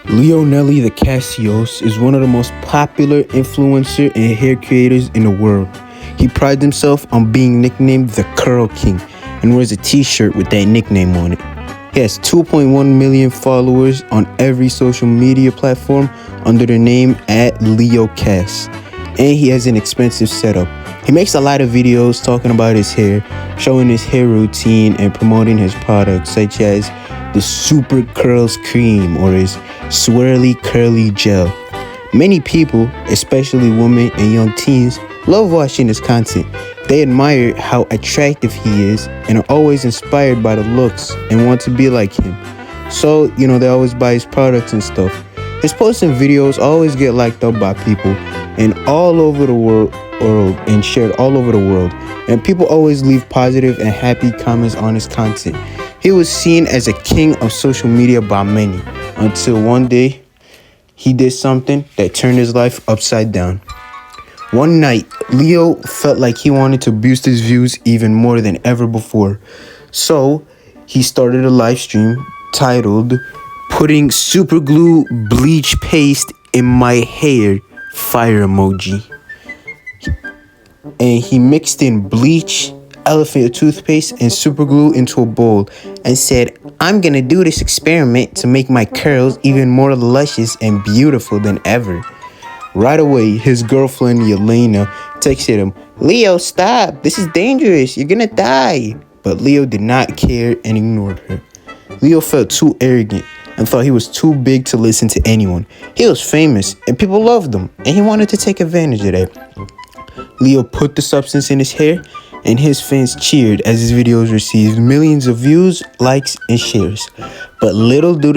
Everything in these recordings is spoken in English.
Leonelli the Kassius is one of the most popular influencer and hair creators in the world. He prides himself on being nicknamed the Curl King and wears a t-shirt with that nickname on it. He has 2.1 million followers on every social media platform under the name @LeoCass. And he has an expensive setup. He makes a lot of videos talking about his hair, showing his hair routine and promoting his products such as the Super Curls Cream or his Swirly Curly Gel. Many people, especially women and young teens, love watching his content. They admire how attractive he is and are always inspired by the looks and want to be like him. So, they always buy his products and stuff. His posts and videos always get liked up by people and all over the world and shared all over the world. And people always leave positive and happy comments on his content. He was seen as a king of social media by many until one day he did something that turned his life upside down. One night, Leo felt like he wanted to boost his views even more than ever before. So he started a live stream titled "Putting Super Glue Bleach Paste in My Hair," fire emoji. And he mixed in bleach, elephant toothpaste, and super glue into a bowl and said, "I'm gonna do this experiment to make my curls even more luscious and beautiful than ever." Right away, his girlfriend Yelena texted him, "Leo, stop, this is dangerous, you're gonna die." But Leo did not care and ignored her. Leo felt too arrogant and thought he was too big to listen to anyone. He was famous and people loved him, and he wanted to take advantage of that. Leo put the substance in his hair, and his fans cheered as his videos received millions of views, likes, and shares. But little did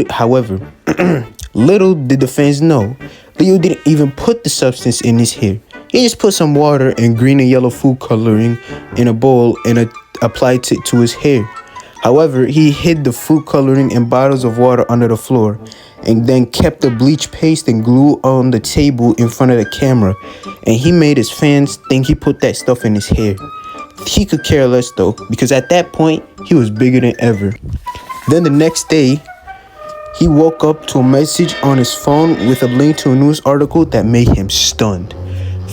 the fans know, Leo didn't even put the substance in his hair. He just put some water and green and yellow food coloring in a bowl and applied it to his hair. However, he hid the food coloring and bottles of water under the floor and then kept the bleach paste and glue on the table in front of the camera. And he made his fans think he put that stuff in his hair. He could care less though, because at that point, he was bigger than ever. Then the next day, he woke up to a message on his phone with a link to a news article that made him stunned.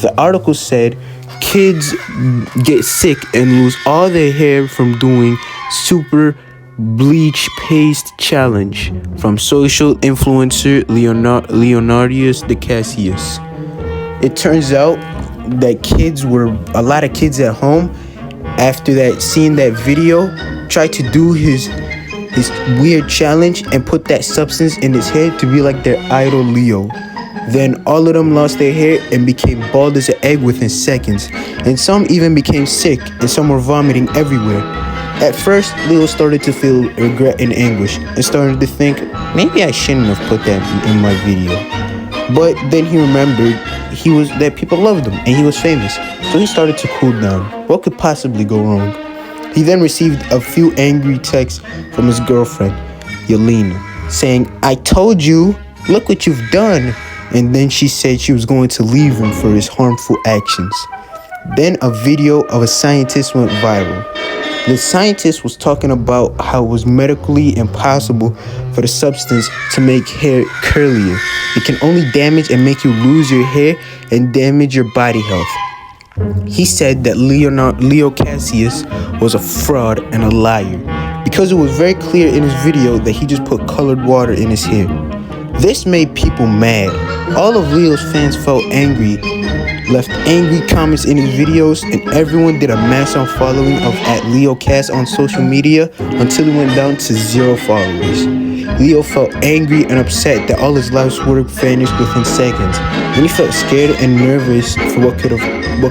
The article said, kids get sick and lose all their hair from doing super bleach paste challenge from social influencer Leonardius the Kassius. It turns out that a lot of kids at home after seeing that video tried to do his weird challenge and put that substance in his hair to be like their idol Leo. Then all of them lost their hair and became bald as an egg within seconds. And some even became sick and some were vomiting everywhere. At first, Leo started to feel regret and anguish and started to think, maybe I shouldn't have put that in my video. But then he remembered that people loved him and he was famous. So he started to cool down. What could possibly go wrong? He then received a few angry texts from his girlfriend, Yelena, saying, "I told you, look what you've done." And then she said she was going to leave him for his harmful actions. Then a video of a scientist went viral. The scientist was talking about how it was medically impossible for the substance to make hair curlier. It can only damage and make you lose your hair and damage your body health. He said that Leo Kassius was a fraud and a liar because it was very clear in his video that he just put colored water in his hair. This made people mad. All of Leo's fans felt angry, left angry comments in his videos, and everyone did a mass unfollowing of @LeoCass on social media until it went down to 0 followers. Leo felt angry and upset that all his life's work vanished within seconds, and he felt scared and nervous for what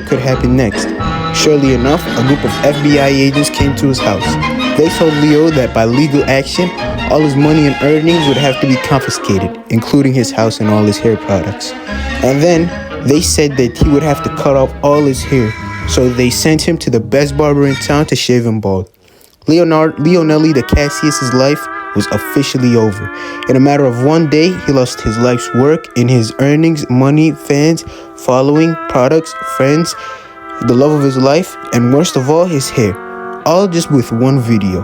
could happen next. Surely enough, a group of FBI agents came to his house. They told Leo that by legal action, all his money and earnings would have to be confiscated, including his house and all his hair products. And then they said that he would have to cut off all his hair, so they sent him to the best barber in town to shave him bald. Leonelli the Kassius' life was officially over. In a matter of one day, he lost his life's work and his earnings, money, fans, following, products, friends, the love of his life, and worst of all, his hair. All just with one video.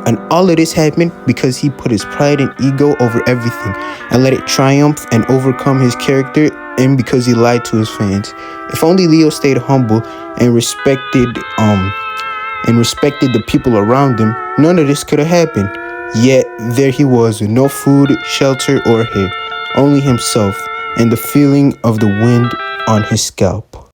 And all of this happened because he put his pride and ego over everything and let it triumph and overcome his character, and because he lied to his fans. If only Leo stayed humble and respected the people around him, none of this could have happened. Yet there he was with no food, shelter, or hair, only himself and the feeling of the wind on his scalp.